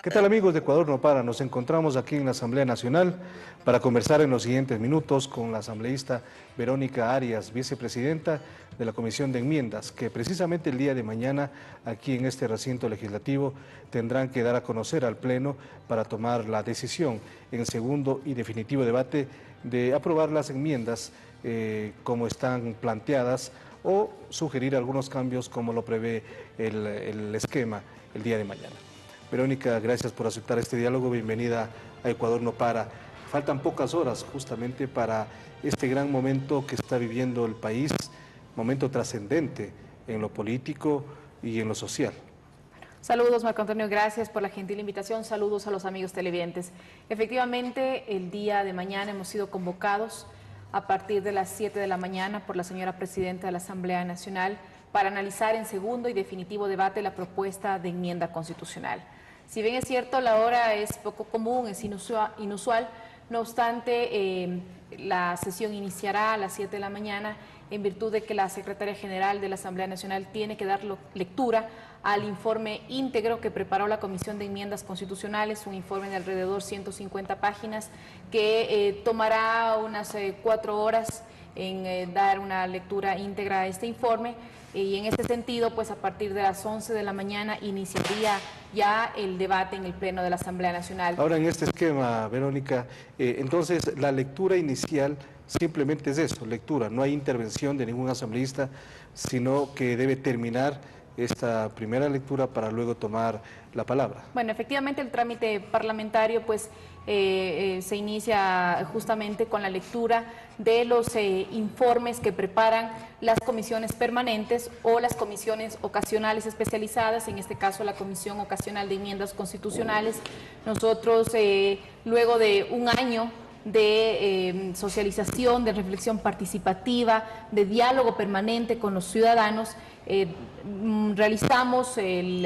¿Qué tal, amigos de Ecuador No Para? Nos encontramos aquí en la Asamblea Nacional para conversar en los siguientes minutos con la asambleísta Verónica Arias, vicepresidenta de la Comisión de Enmiendas, que precisamente el día de mañana aquí en este recinto legislativo tendrán que dar a conocer al Pleno para tomar la decisión en segundo y definitivo debate de aprobar las enmiendas como están planteadas o sugerir algunos cambios como lo prevé el esquema el día de mañana. Verónica, gracias por aceptar este diálogo, bienvenida a Ecuador No Para. Faltan pocas horas justamente para este gran momento que está viviendo el país, momento trascendente en lo político y en lo social. Saludos, Marco Antonio, gracias por la gentil invitación, saludos a los amigos televidentes. Efectivamente, el día de mañana hemos sido convocados a partir de las 7 de la mañana por la señora Presidenta de la Asamblea Nacional para analizar en segundo y definitivo debate la propuesta de enmienda constitucional. Si bien es cierto, la hora es poco común, es inusual, no obstante, la sesión iniciará a las 7 de la mañana en virtud de que la Secretaria General de la Asamblea Nacional tiene que dar lectura al informe íntegro que preparó la Comisión de Enmiendas Constitucionales, un informe de alrededor de 150 páginas que tomará unas 4 horas en dar una lectura íntegra a este informe. Y en este sentido, pues a partir de las 11 de la mañana iniciaría ya el debate en el Pleno de la Asamblea Nacional. Ahora, en este esquema, Verónica, entonces la lectura inicial simplemente es eso, lectura, no hay intervención de ningún asambleísta, sino que debe terminar esta primera lectura para luego tomar la palabra. Bueno, efectivamente el trámite parlamentario pues se inicia justamente con la lectura de los informes que preparan las comisiones permanentes o las comisiones ocasionales especializadas, en este caso la Comisión Ocasional de Enmiendas Constitucionales. Nosotros, luego de un año de socialización, de reflexión participativa, de diálogo permanente con los ciudadanos, realizamos el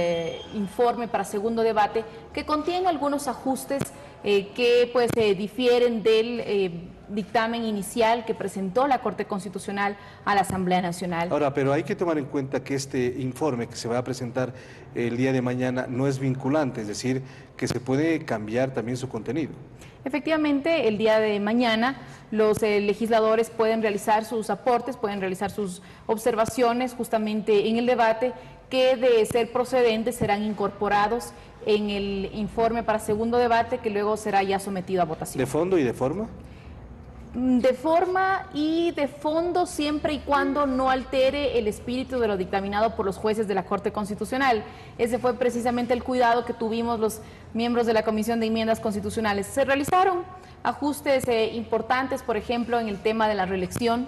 informe para segundo debate que contiene algunos ajustes que pues difieren del dictamen inicial que presentó la Corte Constitucional a la Asamblea Nacional. Ahora, pero hay que tomar en cuenta que este informe que se va a presentar el día de mañana no es vinculante, es decir, que se puede cambiar también su contenido. Efectivamente, el día de mañana los legisladores pueden realizar sus aportes, pueden realizar sus observaciones justamente en el debate que, de ser procedentes, serán incorporados en el informe para segundo debate que luego será ya sometido a votación. ¿De fondo y de forma? De forma y de fondo, siempre y cuando no altere el espíritu de lo dictaminado por los jueces de la Corte Constitucional. Ese fue precisamente el cuidado que tuvimos los miembros de la Comisión de Enmiendas Constitucionales. Se realizaron ajustes importantes, por ejemplo, en el tema de la reelección,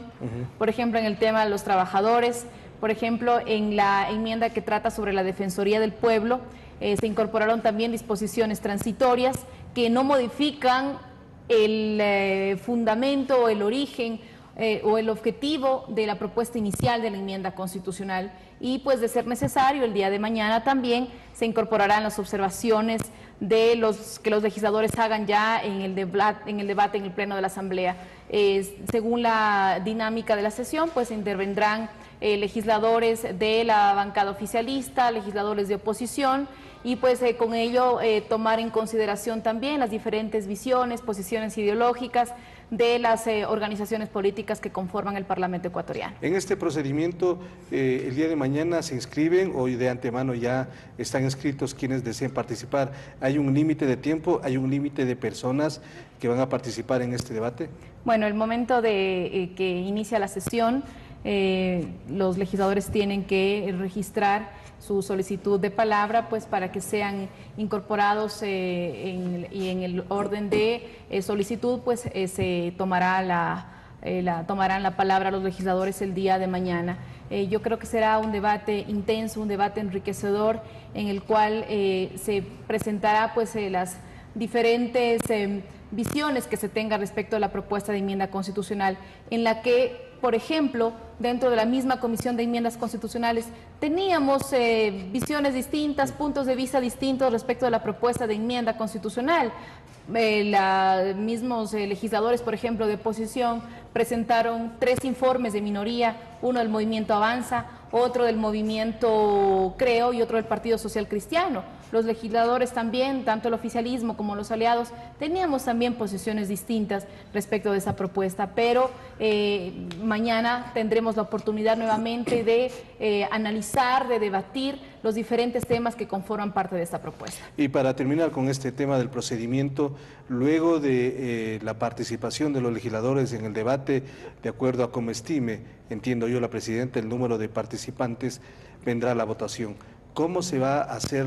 por ejemplo, en el tema de los trabajadores, por ejemplo, en la enmienda que trata sobre la Defensoría del Pueblo, se incorporaron también disposiciones transitorias que no modifican el fundamento o el origen o el objetivo de la propuesta inicial de la enmienda constitucional, y pues de ser necesario el día de mañana también se incorporarán las observaciones de que los legisladores hagan ya en el debate en el Pleno de la Asamblea. Según la dinámica de la sesión, pues intervendrán legisladores de la bancada oficialista, legisladores de oposición, y pues con ello tomar en consideración también las diferentes visiones, posiciones ideológicas de las organizaciones políticas que conforman el Parlamento ecuatoriano. En este procedimiento, el día de mañana se inscriben o de antemano ya están inscritos quienes deseen participar. ¿Hay un límite de tiempo, hay un límite de personas que van a participar en este debate? Bueno, el momento de que inicia la sesión, los legisladores tienen que registrar su solicitud de palabra, pues para que sean incorporados y en el orden de solicitud, pues se tomará tomarán la palabra los legisladores el día de mañana. Yo creo que será un debate intenso, un debate enriquecedor, en el cual se presentará pues las diferentes visiones que se tenga respecto a la propuesta de enmienda constitucional, en la que, por ejemplo, dentro de la misma Comisión de Enmiendas Constitucionales teníamos visiones distintas, puntos de vista distintos respecto a la propuesta de enmienda constitucional. Mismos legisladores, por ejemplo, de oposición, presentaron 3 informes de minoría, uno del Movimiento Avanza, otro del movimiento Creo y otro del Partido Social Cristiano. Los legisladores también, tanto el oficialismo como los aliados, teníamos también posiciones distintas respecto de esa propuesta, pero mañana tendremos la oportunidad nuevamente de analizar, de debatir los diferentes temas que conforman parte de esta propuesta. Y para terminar con este tema del procedimiento, luego de la participación de los legisladores en el debate, de acuerdo a como estime, entiendo yo, la presidenta, el número de participantes, vendrá la votación. ¿Cómo se va a hacer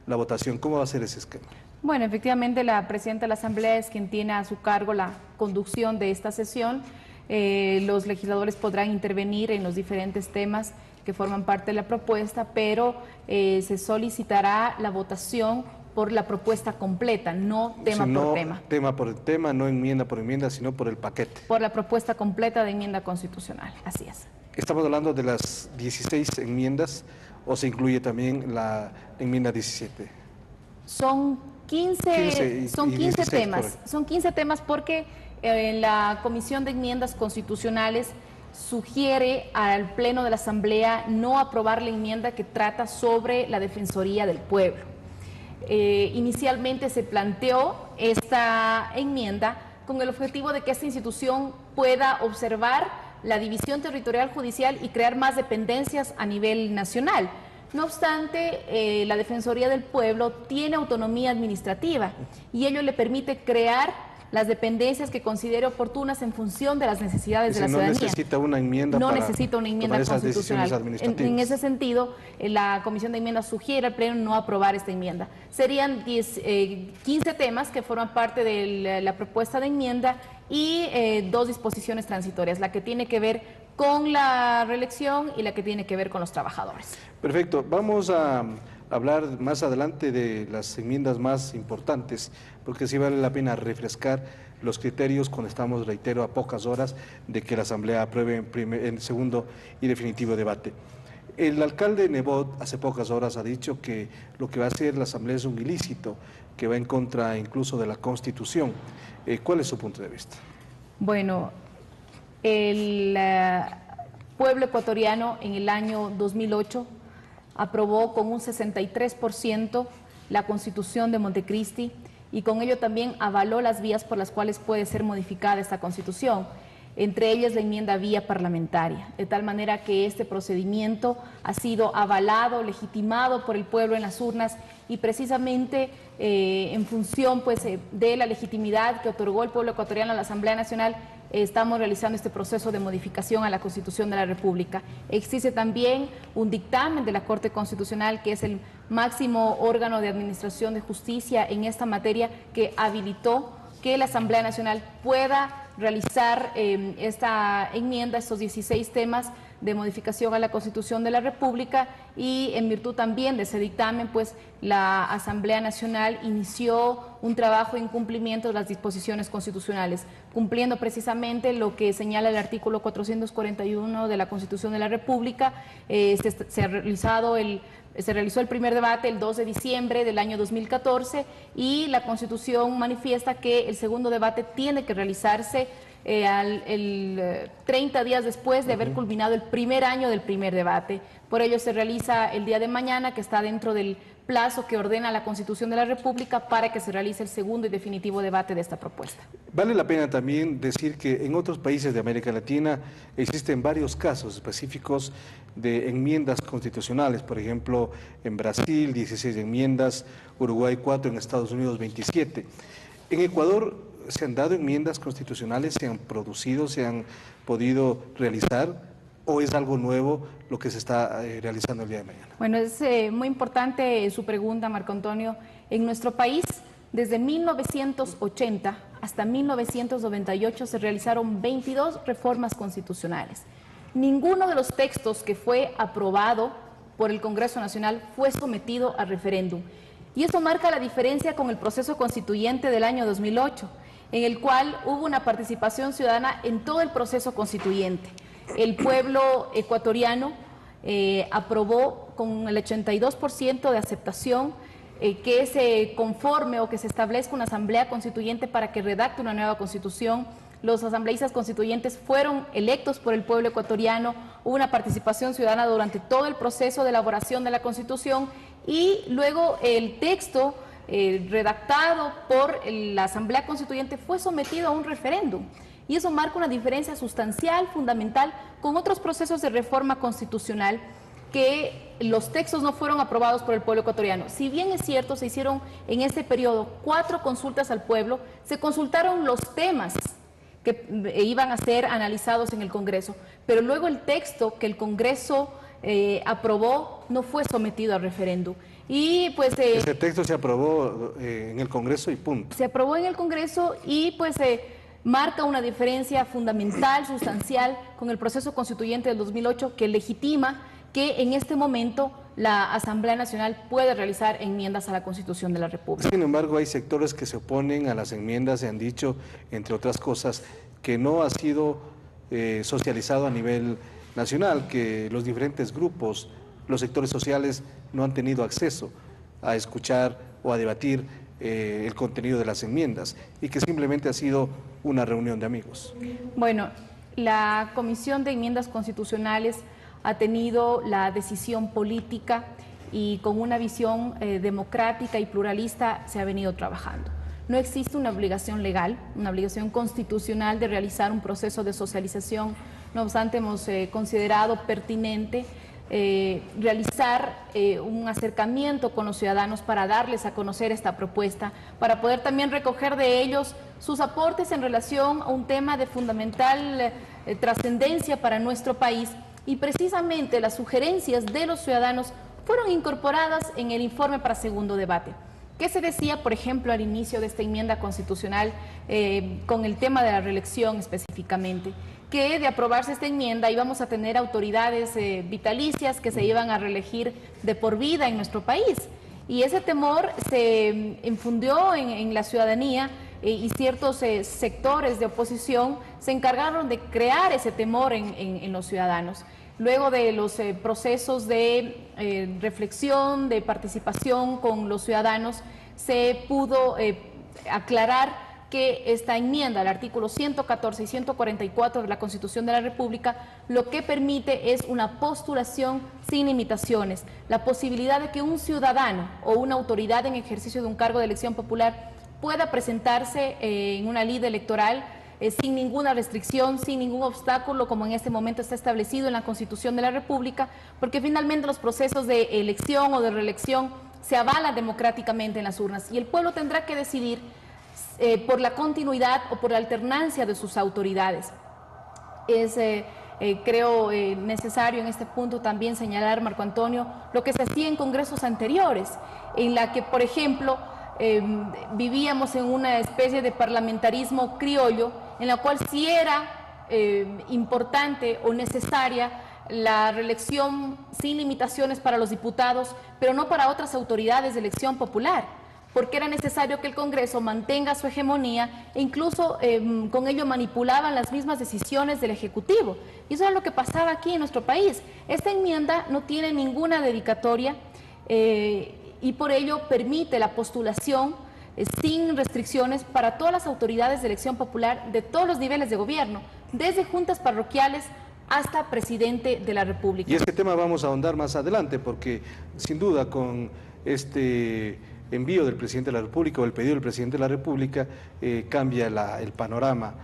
la votación? ¿Cómo va a ser ese esquema? Bueno, efectivamente la presidenta de la Asamblea es quien tiene a su cargo la conducción de esta sesión. Los legisladores podrán intervenir en los diferentes temas que forman parte de la propuesta, pero se solicitará la votación por la propuesta completa, no tema por tema. Tema por tema, no enmienda por enmienda, sino por el paquete. Por la propuesta completa de enmienda constitucional, así es. Estamos hablando de las 16 enmiendas, ¿o se incluye también la enmienda 17? Son 15 16, temas. correcto. Son 15 temas porque en la Comisión de Enmiendas Constitucionales sugiere al Pleno de la Asamblea no aprobar la enmienda que trata sobre la Defensoría del Pueblo. Inicialmente se planteó esta enmienda con el objetivo de que esta institución pueda observar la división territorial judicial y crear más dependencias a nivel nacional. No obstante, la Defensoría del Pueblo tiene autonomía administrativa y ello le permite crear las dependencias que considere oportunas en función de las necesidades de la ciudadanía. No necesita una enmienda no necesita una enmienda constitucional. En ese sentido, la Comisión de Enmiendas sugiere al Pleno no aprobar esta enmienda. Serían 15 temas que forman parte de la propuesta de enmienda y 2 disposiciones transitorias, la que tiene que ver con la reelección y la que tiene que ver con los trabajadores. Perfecto. Vamos a hablar más adelante de las enmiendas más importantes, porque sí vale la pena refrescar los criterios cuando estamos, reitero, a pocas horas de que la Asamblea apruebe en segundo y definitivo debate. El alcalde Nebot hace pocas horas ha dicho que lo que va a hacer la Asamblea es un ilícito, que va en contra incluso de la Constitución. ¿Cuál es su punto de vista? Bueno, el pueblo ecuatoriano en el año 2008 aprobó con un 63% la Constitución de Montecristi y con ello también avaló las vías por las cuales puede ser modificada esta Constitución, entre ellas la enmienda vía parlamentaria, de tal manera que este procedimiento ha sido avalado, legitimado por el pueblo en las urnas y precisamente en función pues, de la legitimidad que otorgó el pueblo ecuatoriano a la Asamblea Nacional, estamos realizando este proceso de modificación a la Constitución de la República. Existe también un dictamen de la Corte Constitucional, que es el máximo órgano de administración de justicia en esta materia, que habilitó que la Asamblea Nacional pueda realizar esta enmienda, estos 16 temas de modificación a la Constitución de la República, y en virtud también de ese dictamen, pues la Asamblea Nacional inició un trabajo en cumplimiento de las disposiciones constitucionales, cumpliendo precisamente lo que señala el artículo 441 de la Constitución de la República. Se realizó el primer debate el 2 de diciembre del año 2014 y la Constitución manifiesta que el segundo debate tiene que realizarse 30 días después de haber culminado el primer año del primer debate. Por ello se realiza el día de mañana, que está dentro del plazo que ordena la Constitución de la República para que se realice el segundo y definitivo debate de esta propuesta. Vale la pena también decir que en otros países de América Latina existen varios casos específicos de enmiendas constitucionales. Por ejemplo, en Brasil 16 enmiendas, Uruguay 4, en Estados Unidos 27. En Ecuador se han dado enmiendas constitucionales, se han producido, se han podido realizar, ¿o es algo nuevo lo que se está realizando el día de mañana? Bueno, es muy importante su pregunta, Marco Antonio. En nuestro país, desde 1980 hasta 1998 se realizaron 22 reformas constitucionales. Ninguno de los textos que fue aprobado por el Congreso Nacional fue sometido a referéndum. Y esto marca la diferencia con el proceso constituyente del año 2008, en el cual hubo una participación ciudadana en todo el proceso constituyente. El pueblo ecuatoriano aprobó con el 82% de aceptación que se conforme o que se establezca una asamblea constituyente para que redacte una nueva constitución. Los asambleístas constituyentes fueron electos por el pueblo ecuatoriano, hubo una participación ciudadana durante todo el proceso de elaboración de la Constitución y luego el texto redactado por la Asamblea Constituyente fue sometido a un referéndum. Y eso marca una diferencia sustancial, fundamental, con otros procesos de reforma constitucional que los textos no fueron aprobados por el pueblo ecuatoriano. Si bien es cierto, se hicieron en este periodo 4 consultas al pueblo, se consultaron los temas que iban a ser analizados en el Congreso, pero luego el texto que el Congreso aprobó no fue sometido a referéndum. Y pues ese texto se aprobó en el Congreso y punto. Se aprobó en el Congreso y pues marca una diferencia fundamental, sustancial, con el proceso constituyente del 2008 que legitima que en este momento la Asamblea Nacional puede realizar enmiendas a la Constitución de la República. Sin embargo, hay sectores que se oponen a las enmiendas, se han dicho, entre otras cosas, que no ha sido socializado a nivel nacional, que los diferentes grupos, los sectores sociales no han tenido acceso a escuchar o a debatir el contenido de las enmiendas y que simplemente ha sido una reunión de amigos. Bueno, la Comisión de Enmiendas Constitucionales ha tenido la decisión política y con una visión democrática y pluralista se ha venido trabajando. No existe una obligación legal, una obligación constitucional de realizar un proceso de socialización. No obstante, hemos considerado pertinente realizar un acercamiento con los ciudadanos para darles a conocer esta propuesta, para poder también recoger de ellos sus aportes en relación a un tema de fundamental trascendencia para nuestro país. Y precisamente las sugerencias de los ciudadanos fueron incorporadas en el informe para segundo debate. ¿Qué se decía, por ejemplo, al inicio de esta enmienda constitucional con el tema de la reelección específicamente? Que de aprobarse esta enmienda íbamos a tener autoridades vitalicias que se iban a reelegir de por vida en nuestro país. Y ese temor se infundió en la ciudadanía y ciertos sectores de oposición se encargaron de crear ese temor en los ciudadanos. Luego de los procesos de reflexión, de participación con los ciudadanos, se pudo aclarar que esta enmienda al artículo 114 y 144 de la Constitución de la República lo que permite es una postulación sin limitaciones, la posibilidad de que un ciudadano o una autoridad en ejercicio de un cargo de elección popular pueda presentarse en una lid electoral sin ninguna restricción, sin ningún obstáculo, como en este momento está establecido en la Constitución de la República, porque finalmente los procesos de elección o de reelección se avalan democráticamente en las urnas y el pueblo tendrá que decidir por la continuidad o por la alternancia de sus autoridades. Es, creo, necesario en este punto también señalar, Marco Antonio, lo que se hacía en congresos anteriores, en la que, por ejemplo, vivíamos en una especie de parlamentarismo criollo, en la cual sí era importante o necesaria la reelección sin limitaciones para los diputados, pero no para otras autoridades de elección popular, porque era necesario que el Congreso mantenga su hegemonía e incluso con ello manipulaban las mismas decisiones del Ejecutivo. Y eso es lo que pasaba aquí en nuestro país. Esta enmienda no tiene ninguna dedicatoria y por ello permite la postulación sin restricciones para todas las autoridades de elección popular de todos los niveles de gobierno, desde juntas parroquiales hasta presidente de la República. Y este tema vamos a ahondar más adelante porque sin duda con este envío del presidente de la República o el pedido del presidente de la República cambia el panorama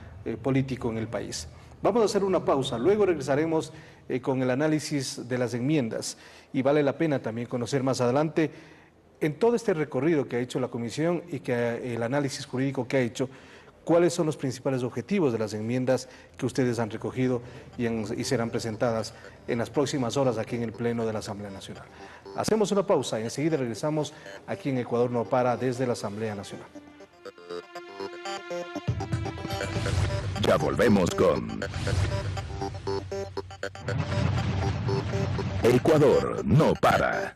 político en el país. Vamos a hacer una pausa, luego regresaremos con el análisis de las enmiendas y vale la pena también conocer más adelante en todo este recorrido que ha hecho la Comisión y que el análisis jurídico que ha hecho, cuáles son los principales objetivos de las enmiendas que ustedes han recogido y serán presentadas en las próximas horas aquí en el Pleno de la Asamblea Nacional. Hacemos una pausa y enseguida regresamos aquí en Ecuador No Para desde la Asamblea Nacional. Ya volvemos con Ecuador No Para.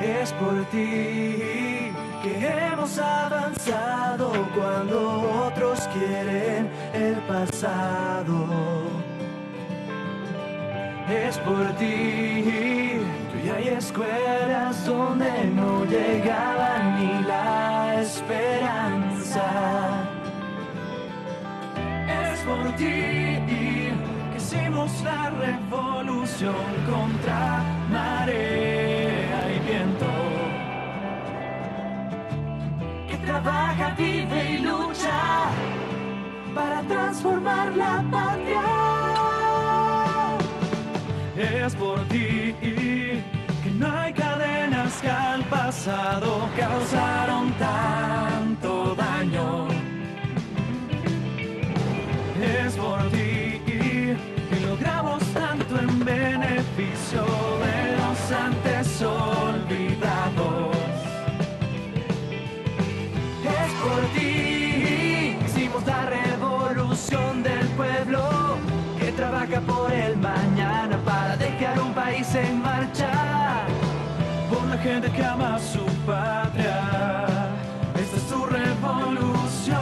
Es por ti que hemos avanzado cuando otros quieren el pasado. Es por ti Y hay escuelas donde no llegaba ni la esperanza. Es por ti que hicimos la revolución contra marea y viento. Que trabaja, vive y lucha para transformar la patria. Es por ti que no hay cadenas que al pasado causaron tanto daño. Es por ti que logramos tanto en beneficio de los antes olvidados. Es por ti que hicimos la revolución del pueblo que trabaja por el mañana para dejar un país en marcha. Por la gente que ama su patria. Esta es tu revolución.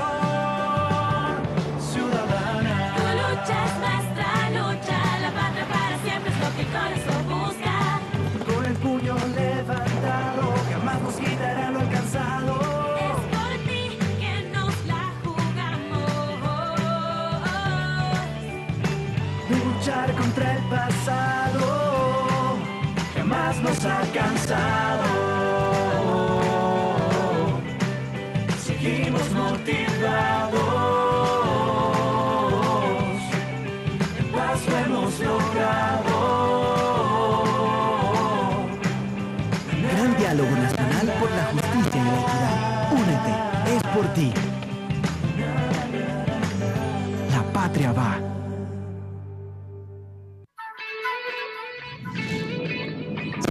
Con el puño levantado, jamás nos quitarán lo alcanzado. Es por ti que nos la jugamos. Luchar contra el pasado, jamás nos ha cansado. Seguimos motivados, en paz lo hemos logrado. Diálogo Nacional por la Justicia y la Equidad. Únete, es por ti. La patria va.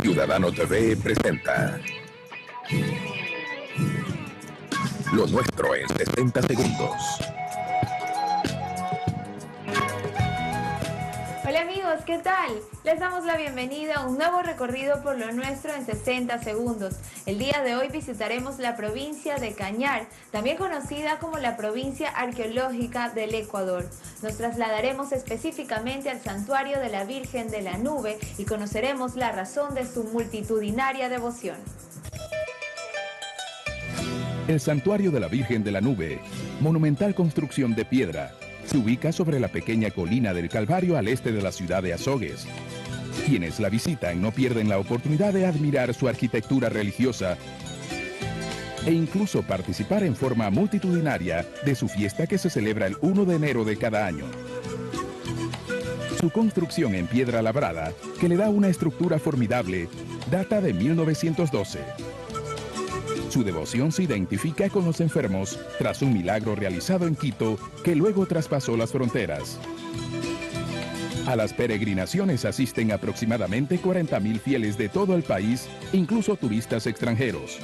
Ciudadano TV presenta Lo Nuestro en 60 segundos. Hola amigos, ¿qué tal? Les damos la bienvenida a un nuevo recorrido por lo nuestro en 60 segundos. El día de hoy visitaremos la provincia de Cañar, también conocida como la provincia arqueológica del Ecuador. Nos trasladaremos específicamente al santuario de la Virgen de la Nube y conoceremos la razón de su multitudinaria devoción. El Santuario de la Virgen de la Nube, monumental construcción de piedra, se ubica sobre la pequeña colina del Calvario al este de la ciudad de Azogues. Quienes la visitan no pierden la oportunidad de admirar su arquitectura religiosa e incluso participar en forma multitudinaria de su fiesta que se celebra el 1 de enero de cada año. Su construcción en piedra labrada, que le da una estructura formidable, data de 1912. Su devoción se identifica con los enfermos tras un milagro realizado en Quito que luego traspasó las fronteras. A las peregrinaciones asisten aproximadamente 40.000 fieles de todo el país, incluso turistas extranjeros.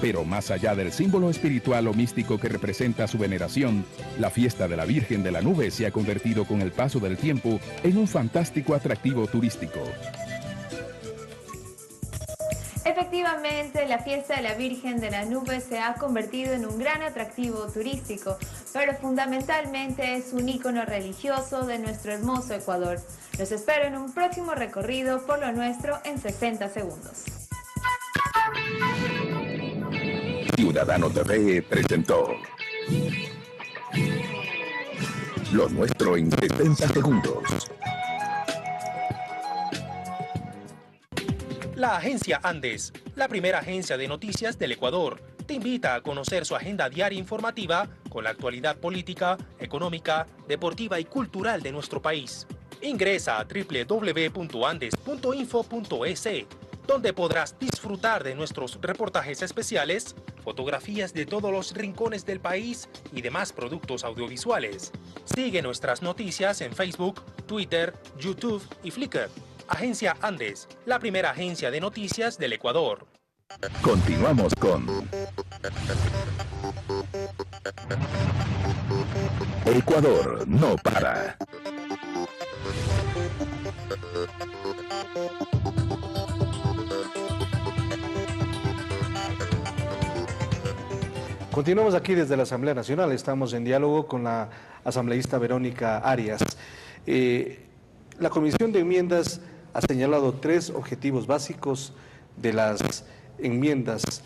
Pero más allá del símbolo espiritual o místico que representa su veneración, la fiesta de la Virgen de la Nube se ha convertido con el paso del tiempo en un fantástico atractivo turístico. Efectivamente, la fiesta de la Virgen de la Nube se ha convertido en un gran atractivo turístico, pero fundamentalmente es un ícono religioso de nuestro hermoso Ecuador. Los espero en un próximo recorrido por lo nuestro en 60 segundos. Ciudadano TV presentó Lo Nuestro en 60 segundos. La agencia Andes, la primera agencia de noticias del Ecuador, te invita a conocer su agenda diaria informativa con la actualidad política, económica, deportiva y cultural de nuestro país. Ingresa a www.andes.info.es, donde podrás disfrutar de nuestros reportajes especiales, fotografías de todos los rincones del país y demás productos audiovisuales. Sigue nuestras noticias en Facebook, Twitter, YouTube y Flickr. Agencia Andes, la primera agencia de noticias del Ecuador. Continuamos con Ecuador no para. Continuamos aquí desde la Asamblea Nacional, estamos en diálogo con la asambleísta Verónica Arias. La Comisión de Enmiendas ha señalado 3 objetivos básicos de las enmiendas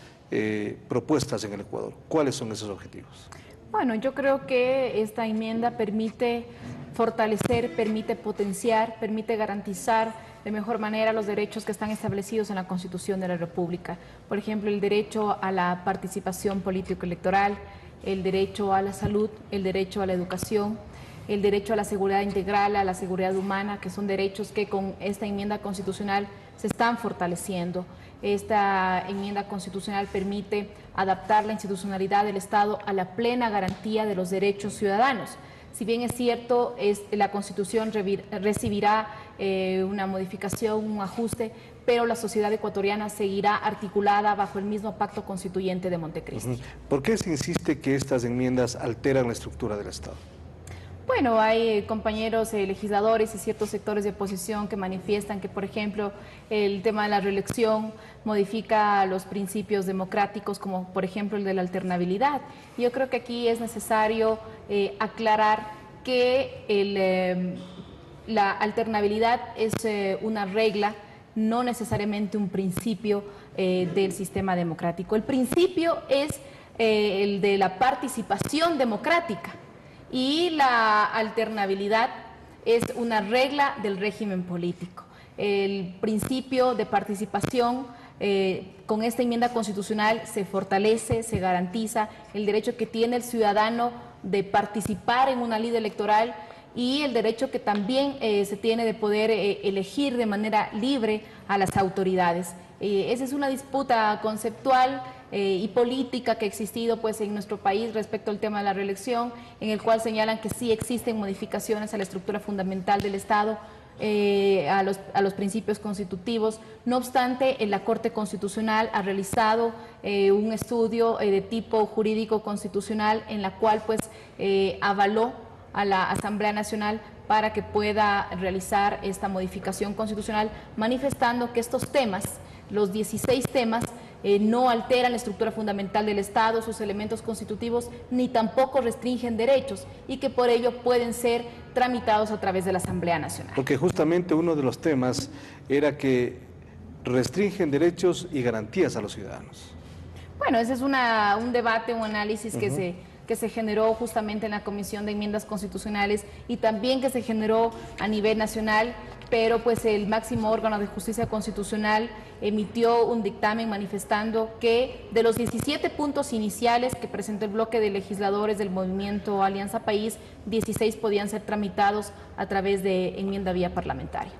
propuestas en el Ecuador. ¿Cuáles son esos objetivos? Bueno, yo creo que esta enmienda permite fortalecer, permite potenciar, permite garantizar de mejor manera los derechos que están establecidos en la Constitución de la República. Por ejemplo, el derecho a la participación político-electoral, el derecho a la salud, el derecho a la educación, el derecho a la seguridad integral, a la seguridad humana, que son derechos que con esta enmienda constitucional se están fortaleciendo. Esta enmienda constitucional permite adaptar la institucionalidad del Estado a la plena garantía de los derechos ciudadanos. Si bien es cierto, la Constitución recibirá una modificación, un ajuste, pero la sociedad ecuatoriana seguirá articulada bajo el mismo pacto constituyente de Montecristi. ¿Por qué se insiste que estas enmiendas alteran la estructura del Estado? Bueno, hay compañeros legisladores y ciertos sectores de oposición que manifiestan que, por ejemplo, el tema de la reelección modifica los principios democráticos, como por ejemplo el de la alternabilidad. Yo creo que aquí es necesario aclarar que la alternabilidad es una regla, no necesariamente un principio del sistema democrático. El principio es el de la participación democrática. Y la alternabilidad es una regla del régimen político. El principio de participación con esta enmienda constitucional se fortalece, se garantiza el derecho que tiene el ciudadano de participar en una ley electoral y el derecho que también se tiene de poder elegir de manera libre a las autoridades. Esa es una disputa conceptual y política que ha existido pues, en nuestro país respecto al tema de la reelección, en el cual señalan que sí existen modificaciones a la estructura fundamental del Estado, a los principios constitutivos. No obstante, la Corte Constitucional ha realizado un estudio de tipo jurídico constitucional en la cual pues, avaló a la Asamblea Nacional para que pueda realizar esta modificación constitucional, manifestando que estos temas, los 16 temas, no alteran la estructura fundamental del Estado, sus elementos constitutivos, ni tampoco restringen derechos y que por ello pueden ser tramitados a través de la Asamblea Nacional. Porque justamente uno de los temas era que restringen derechos y garantías a los ciudadanos. Bueno, ese es un debate, un análisis que se generó justamente en la Comisión de Enmiendas Constitucionales y también que se generó a nivel nacional, pero pues el máximo órgano de justicia constitucional emitió un dictamen manifestando que de los 17 puntos iniciales que presentó el bloque de legisladores del movimiento Alianza País, 16 podían ser tramitados a través de enmienda vía parlamentaria.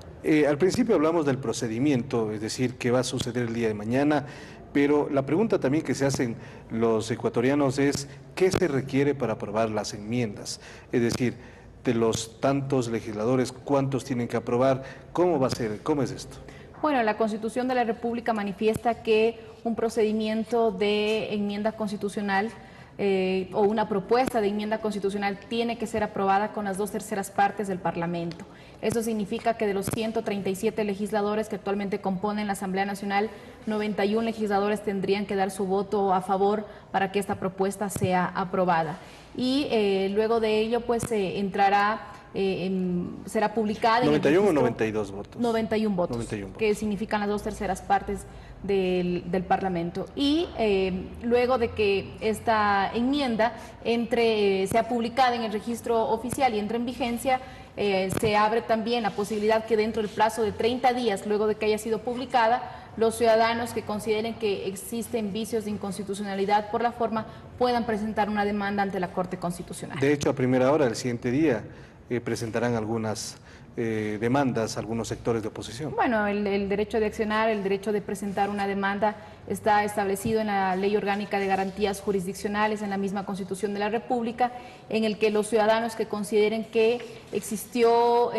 Al principio hablamos del procedimiento, es decir, qué va a suceder el día de mañana, pero la pregunta también que se hacen los ecuatorianos es ¿qué se requiere para aprobar las enmiendas? Es decir, de los tantos legisladores, ¿cuántos tienen que aprobar? ¿Cómo va a ser? ¿Cómo es esto? Bueno, la Constitución de la República manifiesta que un procedimiento de enmienda constitucional o una propuesta de enmienda constitucional tiene que ser aprobada con las 2/3 partes del Parlamento. Eso significa que de los 137 legisladores que actualmente componen la Asamblea Nacional, 91 legisladores tendrían que dar su voto a favor para que esta propuesta sea aprobada. Y luego de ello, pues entrará, será publicada. ¿91 o 92 votos? 91 votos, 91 votos, que significan las 2/3 partes del Parlamento. Y luego de que esta enmienda sea publicada en el registro oficial y entre en vigencia, se abre también la posibilidad que dentro del plazo de 30 días, luego de que haya sido publicada, los ciudadanos que consideren que existen vicios de inconstitucionalidad por la forma puedan presentar una demanda ante la Corte Constitucional. De hecho, a primera hora, el siguiente día, presentarán algunas demandas algunos sectores de oposición. Bueno, el derecho de accionar, el derecho de presentar una demanda está establecido en la Ley Orgánica de Garantías Jurisdiccionales, en la misma Constitución de la República, en el que los ciudadanos que consideren que existió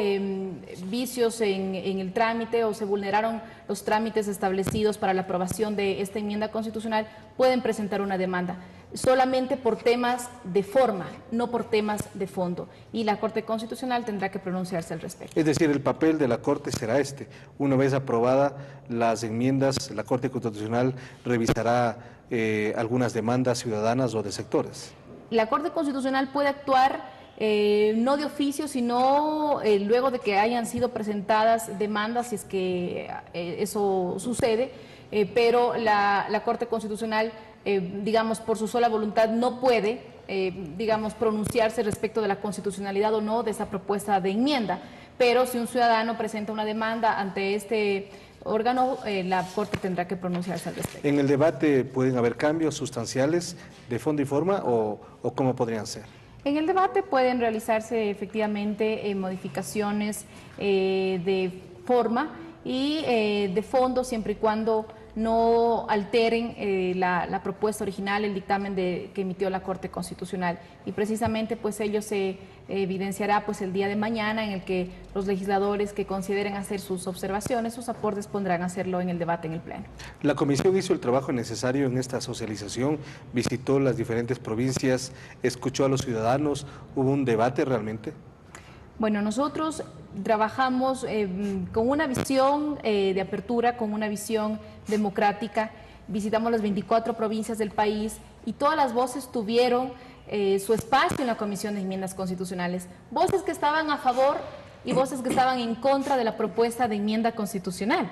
vicios en el trámite o se vulneraron los trámites establecidos para la aprobación de esta enmienda constitucional pueden presentar una demanda. Solamente por temas de forma, no por temas de fondo. Y la Corte Constitucional tendrá que pronunciarse al respecto. Es decir, el papel de la Corte será este. Una vez aprobada las enmiendas, la Corte Constitucional revisará algunas demandas ciudadanas o de sectores. La Corte Constitucional puede actuar no de oficio, sino luego de que hayan sido presentadas demandas, si es que eso sucede, pero la Corte Constitucional, digamos, por su sola voluntad no puede, digamos, pronunciarse respecto de la constitucionalidad o no de esa propuesta de enmienda. Pero si un ciudadano presenta una demanda ante este órgano, la Corte tendrá que pronunciarse al respecto. ¿En el debate pueden haber cambios sustanciales de fondo y forma o cómo podrían ser? En el debate pueden realizarse efectivamente modificaciones de forma y de fondo, siempre y cuando no alteren la propuesta original, el dictamen que emitió la Corte Constitucional. Y precisamente pues ello se evidenciará pues el día de mañana, en el que los legisladores que consideren hacer sus observaciones, sus aportes, podrán hacerlo en el debate en el Pleno. La comisión hizo el trabajo necesario en esta socialización, visitó las diferentes provincias, escuchó a los ciudadanos, ¿hubo un debate realmente? Bueno, nosotros trabajamos con una visión de apertura, con una visión democrática. Visitamos las 24 provincias del país y todas las voces tuvieron su espacio en la Comisión de Enmiendas Constitucionales. Voces que estaban a favor y voces que estaban en contra de la propuesta de enmienda constitucional.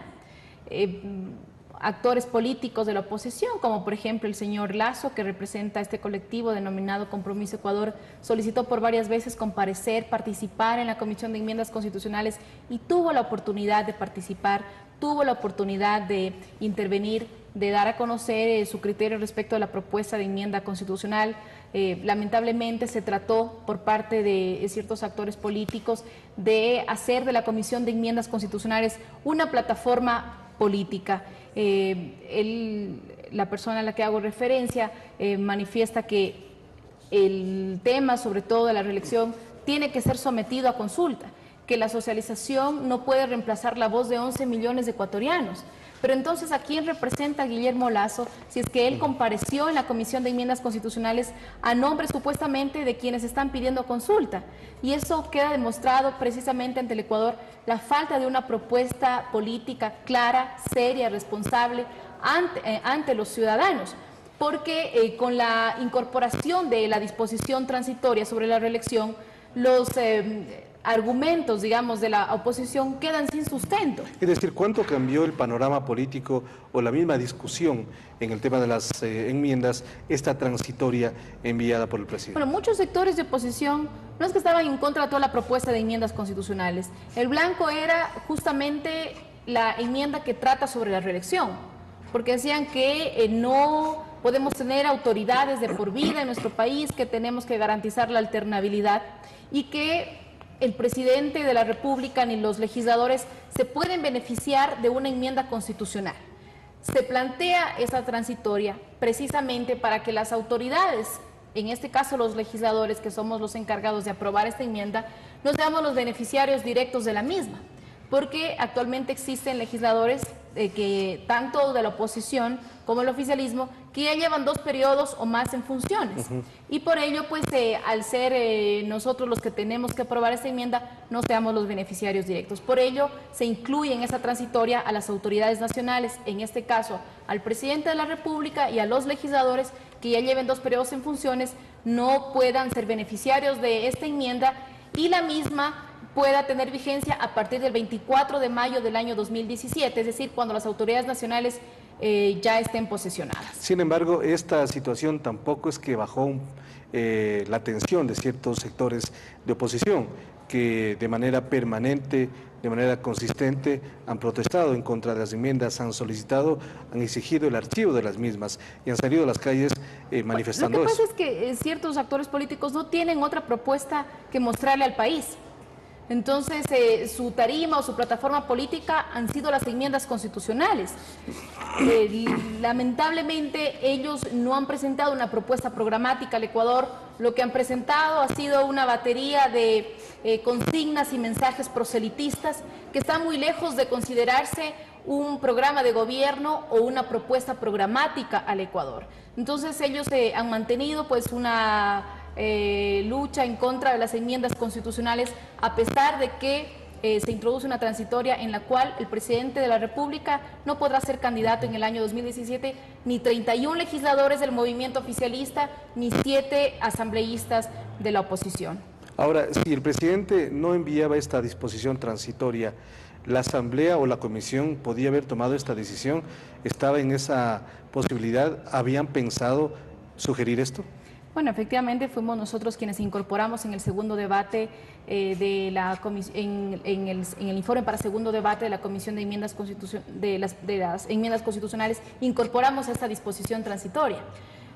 Actores políticos de la oposición, como por ejemplo el señor Lazo, que representa este colectivo denominado Compromiso Ecuador, solicitó por varias veces comparecer, participar en la Comisión de Enmiendas Constitucionales y tuvo la oportunidad de participar, tuvo la oportunidad de intervenir, de dar a conocer su criterio respecto a la propuesta de enmienda constitucional. Lamentablemente se trató por parte de ciertos actores políticos de hacer de la Comisión de Enmiendas Constitucionales una plataforma política. La persona a la que hago referencia manifiesta que el tema, sobre todo de la reelección, tiene que ser sometido a consulta, que la socialización no puede reemplazar la voz de 11 millones de ecuatorianos. Pero entonces, ¿a quién representa Guillermo Lazo si es que él compareció en la Comisión de Enmiendas Constitucionales a nombre supuestamente de quienes están pidiendo consulta? Y eso queda demostrado precisamente ante el Ecuador, la falta de una propuesta política clara, seria, responsable ante los ciudadanos. Porque con la incorporación de la disposición transitoria sobre la reelección, los argumentos, digamos, de la oposición quedan sin sustento. Es decir, ¿cuánto cambió el panorama político o la misma discusión en el tema de las enmiendas, esta transitoria enviada por el presidente? Bueno, muchos sectores de oposición no es que estaban en contra de toda la propuesta de enmiendas constitucionales. El blanco era justamente la enmienda que trata sobre la reelección, porque decían que no podemos tener autoridades de por vida en nuestro país, que tenemos que garantizar la alternabilidad y que el presidente de la República ni los legisladores se pueden beneficiar de una enmienda constitucional. Se plantea esa transitoria precisamente para que las autoridades, en este caso los legisladores, que somos los encargados de aprobar esta enmienda, no seamos los beneficiarios directos de la misma, porque actualmente existen legisladores que tanto de la oposición como el oficialismo que ya llevan 2 periodos o más en funciones. Y por ello, pues al ser nosotros los que tenemos que aprobar esta enmienda, no seamos los beneficiarios directos. Por ello, se incluye en esa transitoria a las autoridades nacionales, en este caso al presidente de la República y a los legisladores que ya lleven 2 periodos en funciones, no puedan ser beneficiarios de esta enmienda y la misma pueda tener vigencia a partir del 24 de mayo del año 2017, es decir, cuando las autoridades nacionales ya estén posesionadas. Sin embargo, esta situación tampoco es que bajó la atención de ciertos sectores de oposición que de manera permanente, de manera consistente han protestado en contra de las enmiendas, han solicitado, han exigido el archivo de las mismas y han salido a las calles manifestando eso. Lo que pasa es que ciertos actores políticos no tienen otra propuesta que mostrarle al país. Entonces, su tarima o su plataforma política han sido las enmiendas constitucionales. Lamentablemente, ellos no han presentado una propuesta programática al Ecuador. Lo que han presentado ha sido una batería de consignas y mensajes proselitistas que están muy lejos de considerarse un programa de gobierno o una propuesta programática al Ecuador. Entonces, ellos han mantenido pues una lucha en contra de las enmiendas constitucionales, a pesar de que se introduce una transitoria en la cual el presidente de la República no podrá ser candidato en el año 2017, ni 31 legisladores del movimiento oficialista, ni 7 asambleístas de la oposición. Ahora, si el presidente no enviaba esta disposición transitoria, ¿la Asamblea o la Comisión podía haber tomado esta decisión? ¿Estaba en esa posibilidad? ¿Habían pensado sugerir esto? Bueno, efectivamente fuimos nosotros quienes incorporamos en el segundo debate en el informe para segundo debate de la Comisión de Enmiendas de las Enmiendas Constitucionales, incorporamos esta disposición transitoria.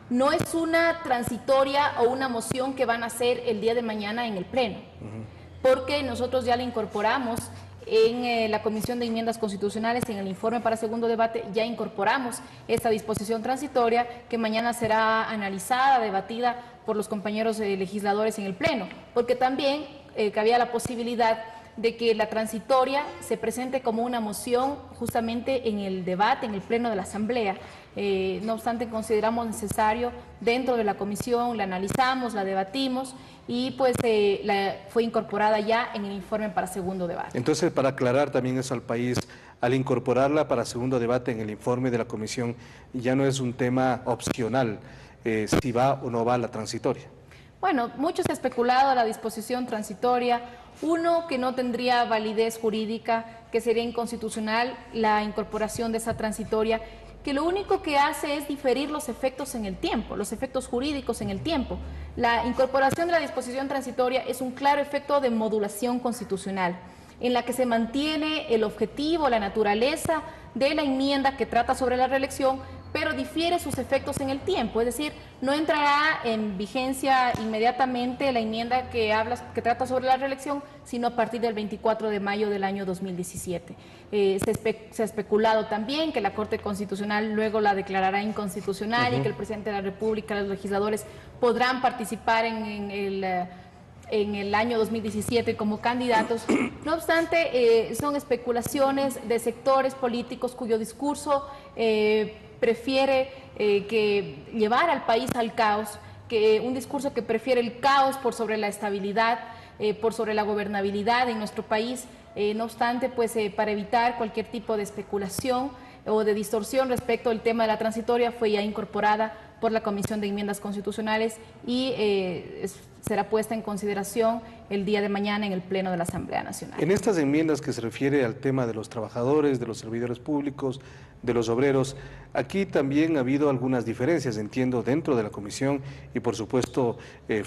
No es una transitoria o una moción que van a hacer el día de mañana en el Pleno, porque nosotros ya la incorporamos en la Comisión de Enmiendas Constitucionales, en el informe para segundo debate, ya incorporamos esta disposición transitoria que mañana será analizada, debatida por los compañeros legisladores en el Pleno, porque también cabía la posibilidad de que la transitoria se presente como una moción justamente en el debate, en el Pleno de la Asamblea. No obstante, consideramos necesario dentro de la comisión, la analizamos, la debatimos y pues fue incorporada ya en el informe para segundo debate. Entonces, para aclarar también eso al país, al incorporarla para segundo debate en el informe de la comisión, ya no es un tema opcional, si va o no va la transitoria. Bueno, mucho se ha especulado la disposición transitoria, uno, que no tendría validez jurídica, que sería inconstitucional la incorporación de esa transitoria, que lo único que hace es diferir los efectos en el tiempo, los efectos jurídicos en el tiempo. La incorporación de la disposición transitoria es un claro efecto de modulación constitucional, en la que se mantiene el objetivo, la naturaleza de la enmienda que trata sobre la reelección, pero difiere sus efectos en el tiempo, es decir, no entrará en vigencia inmediatamente la enmienda que trata sobre la reelección, sino a partir del 24 de mayo del año 2017. Se ha especulado también que la Corte Constitucional luego la declarará inconstitucional y que el presidente de la República, los legisladores podrán participar en el año 2017 como candidatos. No obstante, son especulaciones de sectores políticos cuyo discurso prefiere llevar al país al caos, un discurso que prefiere el caos por sobre la estabilidad, por sobre la gobernabilidad en nuestro país. No obstante, pues para evitar cualquier tipo de especulación o de distorsión respecto al tema de la transitoria, fue ya incorporada por la Comisión de Enmiendas Constitucionales y será puesta en consideración el día de mañana en el Pleno de la Asamblea Nacional. En estas enmiendas que se refiere al tema de los trabajadores, de los servidores públicos, de los obreros, aquí también ha habido algunas diferencias, entiendo, dentro de la comisión y por supuesto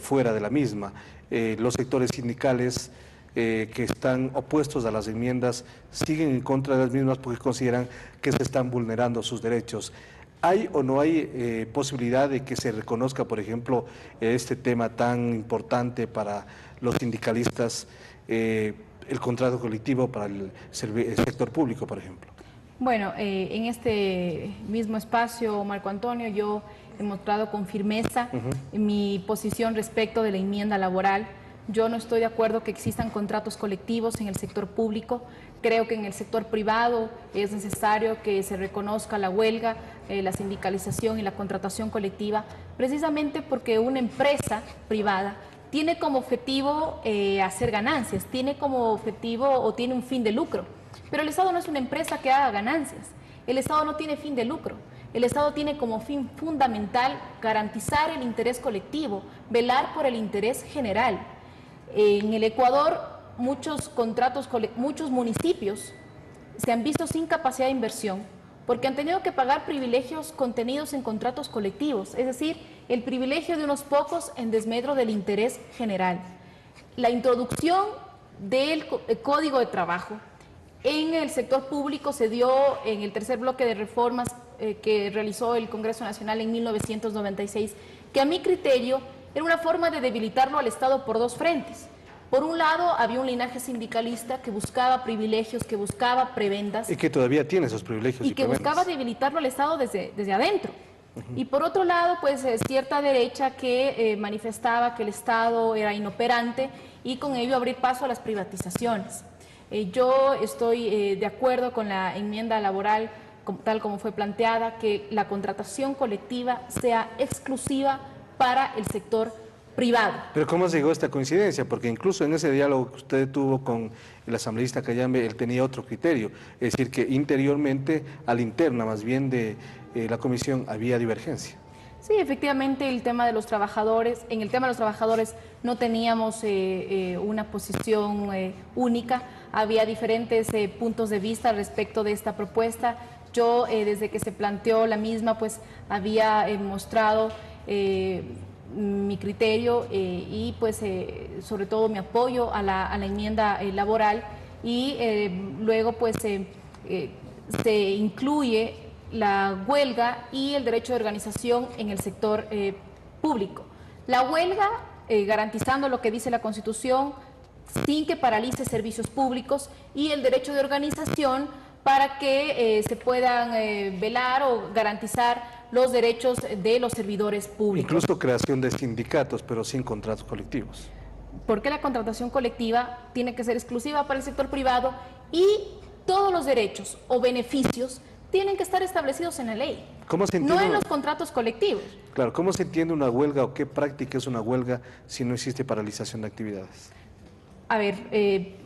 fuera de la misma. Los sectores sindicales que están opuestos a las enmiendas siguen en contra de las mismas porque consideran que se están vulnerando sus derechos. ¿Hay o no hay posibilidad de que se reconozca, por ejemplo, este tema tan importante para los sindicalistas, el contrato colectivo para el sector público, por ejemplo? Bueno, en este mismo espacio, Marco Antonio, yo he mostrado con firmeza mi posición respecto de la enmienda laboral. Yo no estoy de acuerdo que existan contratos colectivos en el sector público. Creo que en el sector privado es necesario que se reconozca la huelga, la sindicalización y la contratación colectiva, precisamente porque una empresa privada tiene como objetivo hacer ganancias, tiene como objetivo o tiene un fin de lucro. Pero el Estado no es una empresa que haga ganancias. El Estado no tiene fin de lucro. El Estado tiene como fin fundamental garantizar el interés colectivo, velar por el interés general. En el Ecuador, muchos municipios se han visto sin capacidad de inversión porque han tenido que pagar privilegios contenidos en contratos colectivos, es decir, el privilegio de unos pocos en desmedro del interés general. La introducción del Código de Trabajo en el sector público se dio en el tercer bloque de reformas que realizó el Congreso Nacional en 1996, que a mi criterio era una forma de debilitarlo al Estado por dos frentes. Por un lado, había un linaje sindicalista que buscaba privilegios, que buscaba prebendas. Y que todavía tiene esos privilegios y que buscaba debilitarlo al Estado desde adentro. Y por otro lado, pues cierta derecha que manifestaba que el Estado era inoperante y con ello abrir paso a las privatizaciones. Yo estoy de acuerdo con la enmienda laboral, tal como fue planteada, que la contratación colectiva sea exclusiva para el sector privado. Pero ¿cómo se llegó a esta coincidencia? Porque incluso en ese diálogo que usted tuvo con el asambleísta Cayambe, él tenía otro criterio, es decir, que interiormente, a la interna más bien de la comisión, había divergencia. Sí, efectivamente el tema de los trabajadores, en el tema de los trabajadores no teníamos una posición única, había diferentes puntos de vista respecto de esta propuesta. Yo desde que se planteó la misma pues había mostrado mi criterio y pues sobre todo mi apoyo a la enmienda laboral y luego pues se incluye la huelga y el derecho de organización en el sector público. La huelga, garantizando lo que dice la Constitución, sin que paralice servicios públicos, y el derecho de organización para que se puedan velar o garantizar los derechos de los servidores públicos. Incluso creación de sindicatos, pero sin contratos colectivos. Porque la contratación colectiva tiene que ser exclusiva para el sector privado y todos los derechos o beneficios tienen que estar establecidos en la ley, ¿Cómo se entiende no en los contratos colectivos. Claro, ¿cómo se entiende una huelga o qué práctica es una huelga si no existe paralización de actividades? A ver,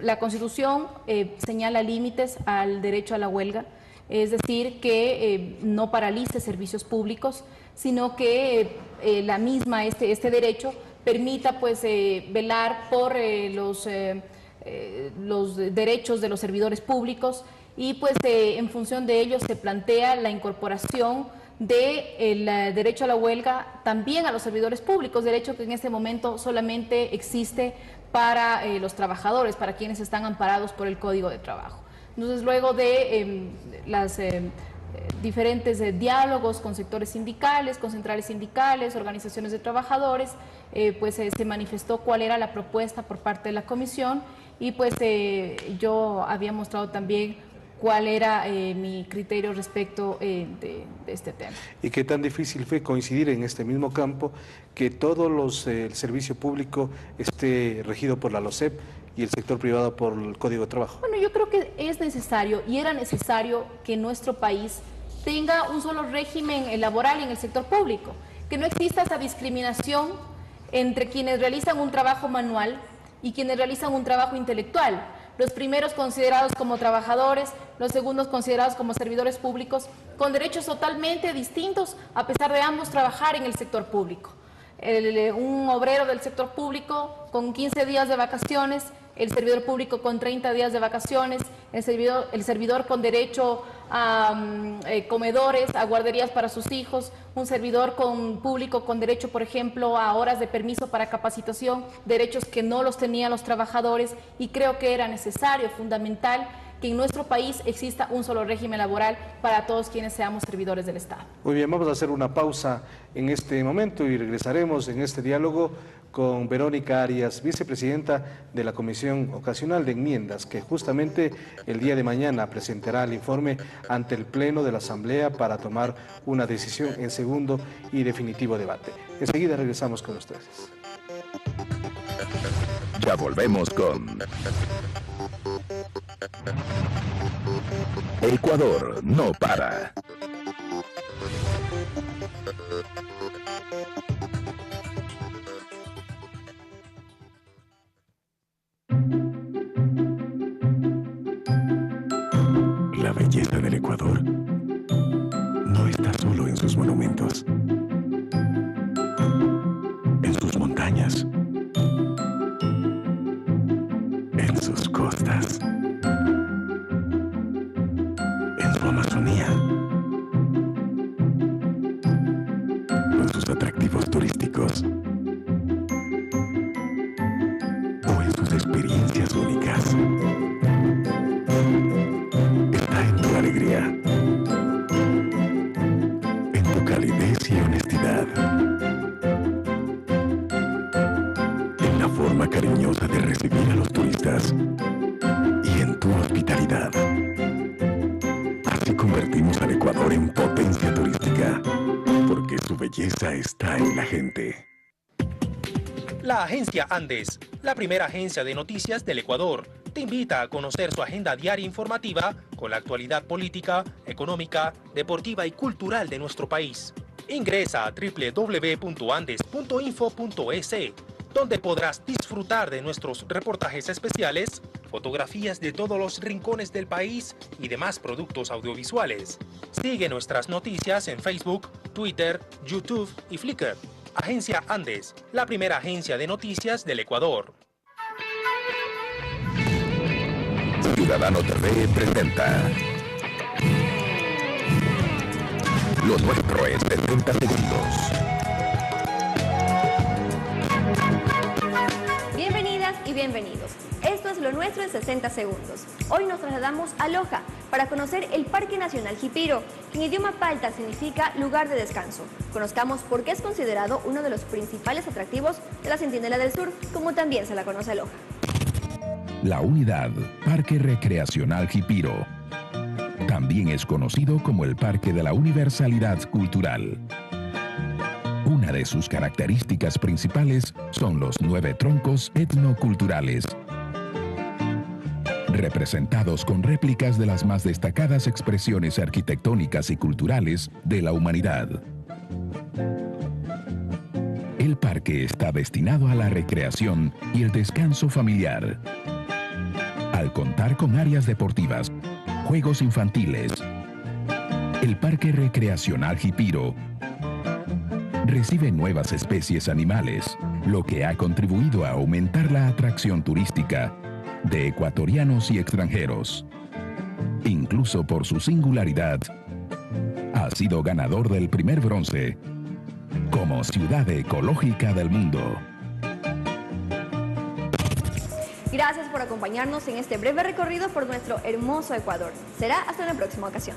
la Constitución señala límites al derecho a la huelga, es decir, que no paralice servicios públicos, sino que la misma, este derecho, permita pues velar por los derechos de los servidores públicos y pues en función de ello se plantea la incorporación del derecho a la huelga también a los servidores públicos, derecho que en este momento solamente existe para los trabajadores, para quienes están amparados por el Código de Trabajo. Entonces, luego de las diferentes diálogos con sectores sindicales, con centrales sindicales, organizaciones de trabajadores, pues se manifestó cuál era la propuesta por parte de la comisión y pues yo había mostrado también cuál era mi criterio respecto de este tema. ¿Y qué tan difícil fue coincidir en este mismo campo que todo el servicio público esté regido por la LOCEP y el sector privado por el Código de Trabajo? Bueno, yo creo que es necesario y era necesario que nuestro país tenga un solo régimen laboral en el sector público, que no exista esa discriminación entre quienes realizan un trabajo manual y quienes realizan un trabajo intelectual. Los primeros considerados como trabajadores, los segundos considerados como servidores públicos, con derechos totalmente distintos a pesar de ambos trabajar en el sector público. Un obrero del sector público con 15 días de vacaciones, el servidor público con 30 días de vacaciones, el servidor con derecho a comedores, a guarderías para sus hijos, un servidor público con derecho, por ejemplo, a horas de permiso para capacitación, derechos que no los tenían los trabajadores, y creo que era necesario, fundamental, que en nuestro país exista un solo régimen laboral para todos quienes seamos servidores del Estado. Muy bien, vamos a hacer una pausa en este momento y regresaremos en este diálogo con Verónica Arias, vicepresidenta de la Comisión Ocasional de Enmiendas, que justamente el día de mañana presentará el informe ante el Pleno de la Asamblea para tomar una decisión en segundo y definitivo debate. Enseguida regresamos con ustedes. Ya volvemos con Ecuador no para. La belleza del Ecuador no está solo en sus monumentos, en sus montañas, en sus costas, en su Amazonía, con sus atractivos turísticos o en sus experiencias únicas. Está en tu alegría, en tu calidez y honestidad, en la forma cariñosa de recibir a los turistas y en tu hospitalidad. Así convertimos al Ecuador en potencia turística, porque su belleza está en la gente. La agencia Andes, la primera agencia de noticias del Ecuador, te invita a conocer su agenda diaria informativa con la actualidad política, económica, deportiva y cultural de nuestro país. Ingresa a www.andes.info.es, donde podrás disfrutar de nuestros reportajes especiales, fotografías de todos los rincones del país y demás productos audiovisuales. Sigue nuestras noticias en Facebook, Twitter, YouTube y Flickr. Agencia Andes, la primera agencia de noticias del Ecuador. Ciudadano TV presenta Lo Nuestro en 70 segundos. Bienvenidas y bienvenidos. Esto es Lo Nuestro en 60 segundos. Hoy nos trasladamos a Loja para conocer el Parque Nacional Jipiro, que en idioma palta significa lugar de descanso. Conozcamos por qué es considerado uno de los principales atractivos de la Centinela del Sur, como también se la conoce a Loja. La unidad Parque Recreacional Jipiro también es conocido como el Parque de la Universalidad Cultural. Una de sus características principales son los 9 troncos etnoculturales, representados con réplicas de las más destacadas expresiones arquitectónicas y culturales de la humanidad. El parque está destinado a la recreación y el descanso familiar, al contar con áreas deportivas, juegos infantiles. El Parque Recreacional Jipiro recibe nuevas especies animales, lo que ha contribuido a aumentar la atracción turística de ecuatorianos y extranjeros. Incluso por su singularidad, ha sido ganador del primer bronce como ciudad ecológica del mundo. Gracias por acompañarnos en este breve recorrido por nuestro hermoso Ecuador. Será hasta una próxima ocasión.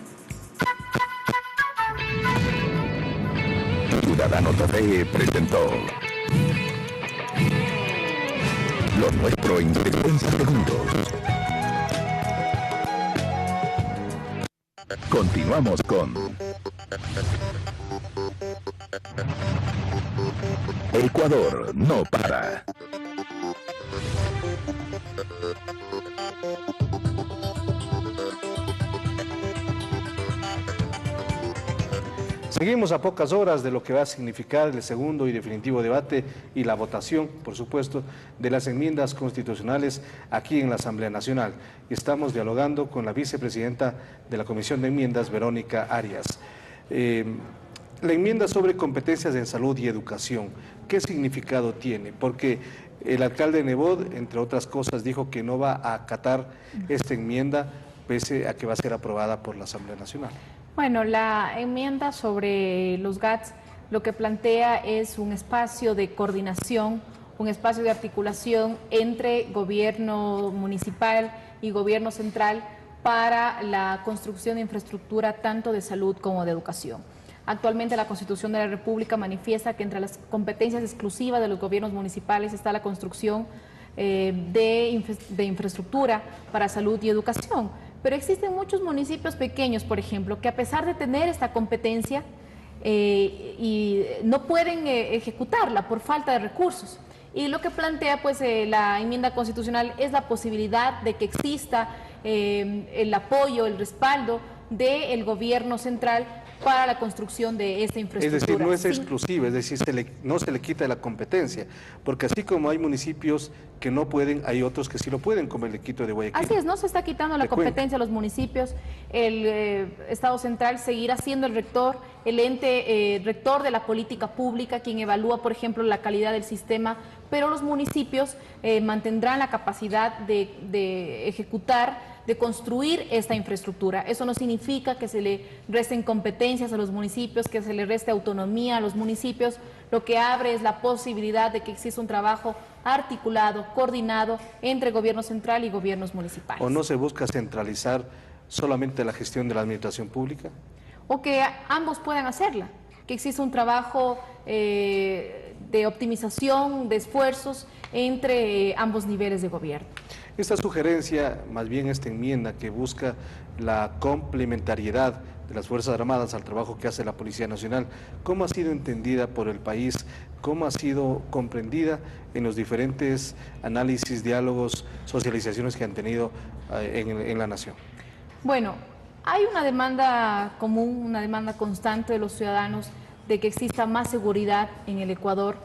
Ciudadano TV presentó Lo Nuestro en 60 segundos. Continuamos con Ecuador no para. Seguimos a pocas horas de lo que va a significar el segundo y definitivo debate y la votación, por supuesto, de las enmiendas constitucionales aquí en la Asamblea Nacional. Estamos dialogando con la vicepresidenta de la Comisión de Enmiendas, Verónica Arias. La enmienda sobre competencias en salud y educación, ¿qué significado tiene? Porque el alcalde de Nebot, entre otras cosas, dijo que no va a acatar esta enmienda pese a que va a ser aprobada por la Asamblea Nacional. Bueno, la enmienda sobre los GATS lo que plantea es un espacio de coordinación, un espacio de articulación entre gobierno municipal y gobierno central para la construcción de infraestructura tanto de salud como de educación. Actualmente la Constitución de la República manifiesta que entre las competencias exclusivas de los gobiernos municipales está la construcción de infraestructura para salud y educación. Pero existen muchos municipios pequeños, por ejemplo, que a pesar de tener esta competencia y no pueden ejecutarla por falta de recursos. Y lo que plantea pues la enmienda constitucional es la posibilidad de que exista el apoyo, el respaldo del gobierno central para la construcción de esta infraestructura. Es decir, no es exclusiva, es decir, no se le quita la competencia, porque así como hay municipios que no pueden, hay otros que sí lo pueden, como el de Quito de Guayaquil. Así es, no se está quitando la competencia a los municipios, el Estado central seguirá siendo el rector, el ente rector de la política pública, quien evalúa, por ejemplo, la calidad del sistema, pero los municipios mantendrán la capacidad de ejecutar, de construir esta infraestructura. Eso no significa que se le resten competencias a los municipios, que se le reste autonomía a los municipios. Lo que abre es la posibilidad de que exista un trabajo articulado, coordinado entre gobierno central y gobiernos municipales. ¿O no se busca centralizar solamente la gestión de la administración pública? O que ambos puedan hacerla, que exista un trabajo de optimización, de esfuerzos entre ambos niveles de gobierno. Esta sugerencia, más bien esta enmienda que busca la complementariedad de las Fuerzas Armadas al trabajo que hace la Policía Nacional, ¿cómo ha sido entendida por el país? ¿Cómo ha sido comprendida en los diferentes análisis, diálogos, socializaciones que han tenido en la nación? Bueno, hay una demanda común, una demanda constante de los ciudadanos de que exista más seguridad en el Ecuador.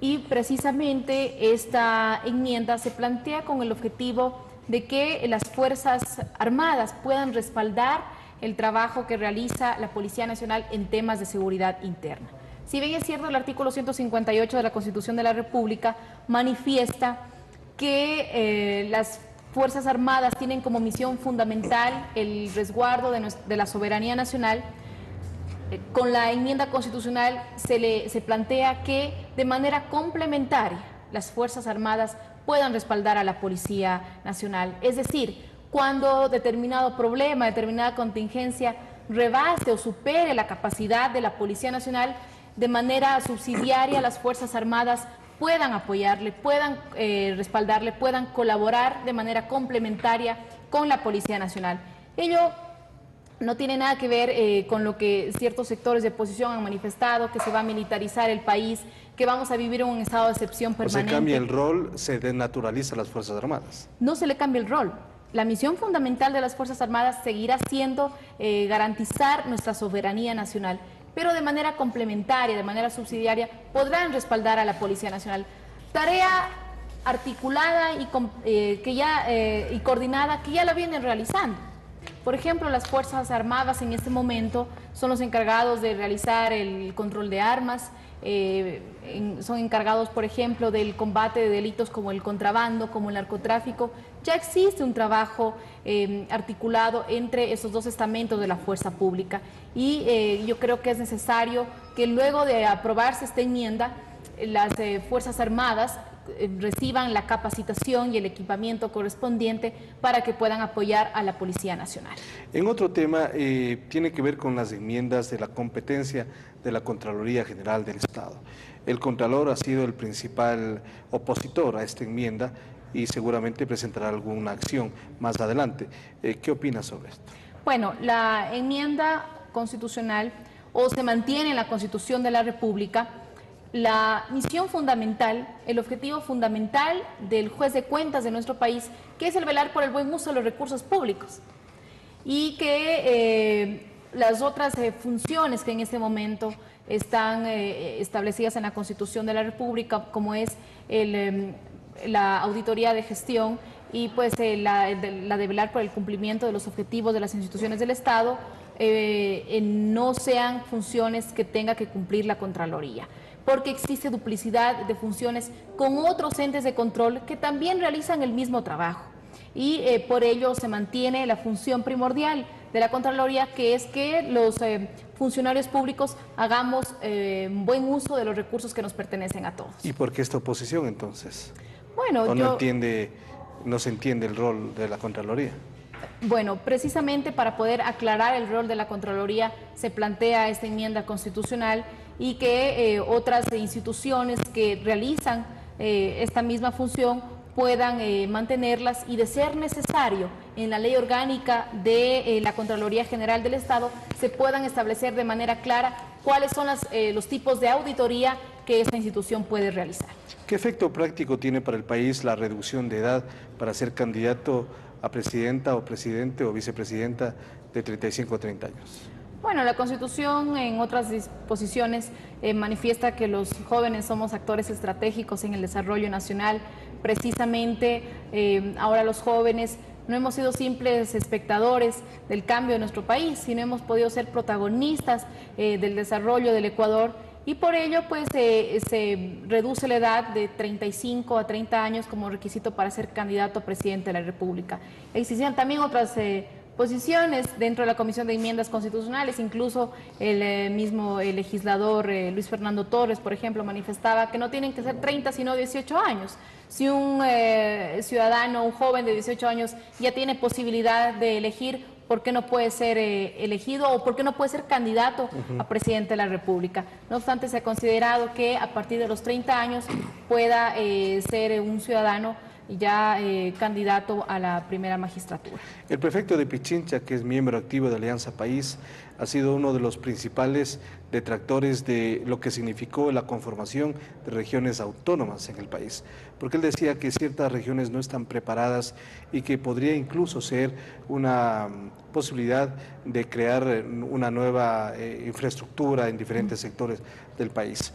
Y precisamente esta enmienda se plantea con el objetivo de que las Fuerzas Armadas puedan respaldar el trabajo que realiza la Policía Nacional en temas de seguridad interna. Si bien es cierto, el artículo 158 de la Constitución de la República manifiesta que las Fuerzas Armadas tienen como misión fundamental el resguardo de la soberanía nacional, con la enmienda constitucional se plantea que de manera complementaria las Fuerzas Armadas puedan respaldar a la Policía Nacional. Es decir, cuando determinado problema, determinada contingencia rebase o supere la capacidad de la Policía Nacional, de manera subsidiaria las Fuerzas Armadas puedan apoyarle, puedan respaldarle, puedan colaborar de manera complementaria con la Policía Nacional. Ello no tiene nada que ver con lo que ciertos sectores de oposición han manifestado, que se va a militarizar el país, que vamos a vivir en un estado de excepción permanente. O se cambia el rol, se desnaturaliza a las Fuerzas Armadas. No se le cambia el rol. La misión fundamental de las Fuerzas Armadas seguirá siendo garantizar nuestra soberanía nacional, pero de manera complementaria, de manera subsidiaria, podrán respaldar a la Policía Nacional. Tarea articulada y coordinada que ya la vienen realizando. Por ejemplo, las Fuerzas Armadas en este momento son los encargados de realizar el control de armas, son encargados, por ejemplo, del combate de delitos como el contrabando, como el narcotráfico. Ya existe un trabajo articulado entre esos dos estamentos de la fuerza pública y yo creo que es necesario que luego de aprobarse esta enmienda, las Fuerzas Armadas reciban la capacitación y el equipamiento correspondiente para que puedan apoyar a la Policía Nacional. En otro tema, tiene que ver con las enmiendas de la competencia de la Contraloría General del Estado. El Contralor ha sido el principal opositor a esta enmienda y seguramente presentará alguna acción más adelante. ¿Qué opina sobre esto? Bueno, la enmienda constitucional se mantiene en la Constitución de la República la misión fundamental, el objetivo fundamental del juez de cuentas de nuestro país, que es el velar por el buen uso de los recursos públicos, y que las otras funciones que en este momento están establecidas en la Constitución de la República, como es la auditoría de gestión y pues la de velar por el cumplimiento de los objetivos de las instituciones del Estado, no sean funciones que tenga que cumplir la Contraloría, porque existe duplicidad de funciones con otros entes de control que también realizan el mismo trabajo. Y por ello se mantiene la función primordial de la Contraloría, que es que los funcionarios públicos hagamos buen uso de los recursos que nos pertenecen a todos. ¿Y por qué esta oposición entonces? Bueno, ¿O no se entiende el rol de la Contraloría? Bueno, precisamente para poder aclarar el rol de la Contraloría se plantea esta enmienda constitucional y que otras instituciones que realizan esta misma función puedan mantenerlas y, de ser necesario, en la ley orgánica de la Contraloría General del Estado se puedan establecer de manera clara cuáles son los tipos de auditoría que esta institución puede realizar. ¿Qué efecto práctico tiene para el país la reducción de edad para ser candidato a presidenta o presidente o vicepresidenta de 35 a 30 años? Bueno, la Constitución en otras disposiciones manifiesta que los jóvenes somos actores estratégicos en el desarrollo nacional. Precisamente ahora los jóvenes no hemos sido simples espectadores del cambio de nuestro país, sino hemos podido ser protagonistas del desarrollo del Ecuador, y por ello pues se reduce la edad de 35 a 30 años como requisito para ser candidato a presidente de la República. Existían también otras posiciones dentro de la Comisión de Enmiendas Constitucionales, incluso el mismo legislador Luis Fernando Torres, por ejemplo, manifestaba que no tienen que ser 30 sino 18 años. Si un ciudadano, un joven de 18 años ya tiene posibilidad de elegir, ¿por qué no puede ser elegido o por qué no puede ser candidato a presidente de la República? No obstante, se ha considerado que a partir de los 30 años pueda ser un ciudadano ya candidato a la primera magistratura. El prefecto de Pichincha, que es miembro activo de Alianza País, ha sido uno de los principales detractores de lo que significó la conformación de regiones autónomas en el país, porque él decía que ciertas regiones no están preparadas y que podría incluso ser una posibilidad de crear una nueva infraestructura en diferentes sectores del país.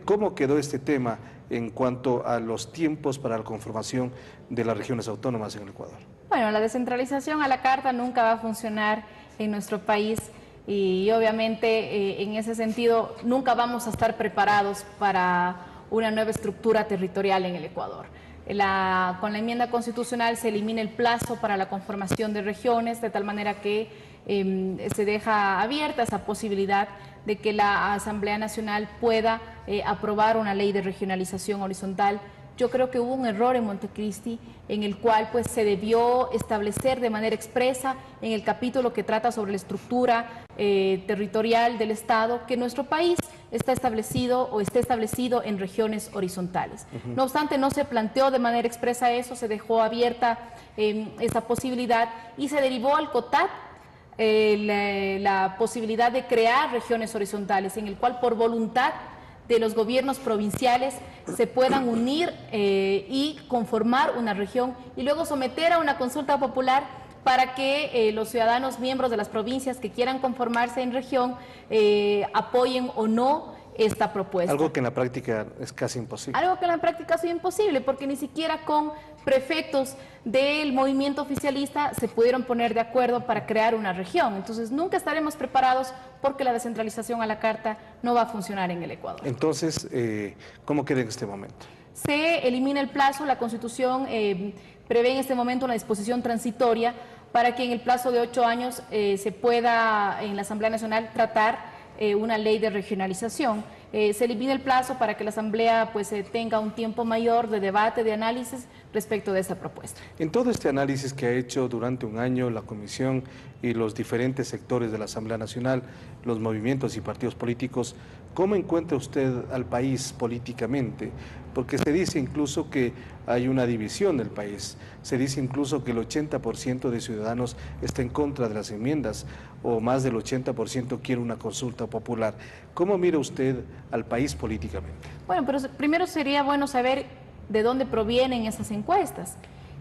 ¿Cómo quedó este tema en cuanto a los tiempos para la conformación de las regiones autónomas en el Ecuador? Bueno, la descentralización a la carta nunca va a funcionar en nuestro país y obviamente en ese sentido nunca vamos a estar preparados para una nueva estructura territorial en el Ecuador. Con la enmienda constitucional se elimina el plazo para la conformación de regiones, de tal manera que se deja abierta esa posibilidad de que la Asamblea Nacional pueda aprobar una ley de regionalización horizontal. Yo creo que hubo un error en Montecristi en el cual pues, se debió establecer de manera expresa en el capítulo que trata sobre la estructura territorial del Estado que nuestro país está establecido o esté establecido en regiones horizontales. No obstante, no se planteó de manera expresa eso, se dejó abierta esa posibilidad y se derivó al COTAD la posibilidad de crear regiones horizontales en el cual por voluntad de los gobiernos provinciales se puedan unir y conformar una región y luego someter a una consulta popular para que los ciudadanos miembros de las provincias que quieran conformarse en región apoyen o no esta propuesta. Algo que en la práctica es casi imposible. Algo que en la práctica es imposible, porque ni siquiera con prefectos del movimiento oficialista se pudieron poner de acuerdo para crear una región. Entonces nunca estaremos preparados porque la descentralización a la carta no va a funcionar en el Ecuador. Entonces, ¿cómo queda en este momento? Se elimina el plazo, la Constitución prevé en este momento una disposición transitoria para que en el plazo de 8 años se pueda en la Asamblea Nacional tratar una ley de regionalización. Se elimina el plazo para que la Asamblea pues, tenga un tiempo mayor de debate, de análisis respecto de esta propuesta. En todo este análisis que ha hecho durante un año la Comisión y los diferentes sectores de la Asamblea Nacional, los movimientos y partidos políticos, ¿cómo encuentra usted al país políticamente? Porque se dice incluso que hay una división del país, se dice incluso que el 80% de ciudadanos está en contra de las enmiendas o más del 80% quiere una consulta popular. ¿Cómo mira usted al país políticamente? Bueno, pero primero sería bueno saber de dónde provienen esas encuestas,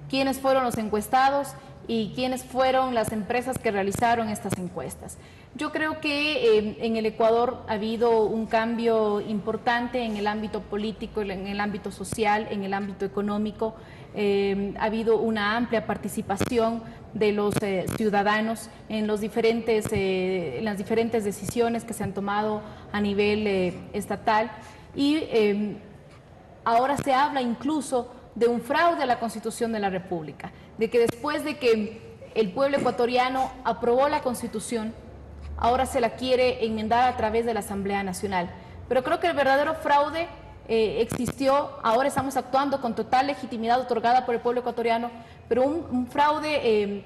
quiénes fueron los encuestados y quiénes fueron las empresas que realizaron estas encuestas. Yo creo que en el Ecuador ha habido un cambio importante en el ámbito político, en el ámbito social, en el ámbito económico. Ha habido una amplia participación de los ciudadanos en las diferentes decisiones que se han tomado a nivel estatal y ahora se habla incluso de un fraude a la Constitución de la República, de que después de que el pueblo ecuatoriano aprobó la Constitución, ahora se la quiere enmendar a través de la Asamblea Nacional. Pero creo que el verdadero fraude existió, ahora estamos actuando con total legitimidad otorgada por el pueblo ecuatoriano, pero un fraude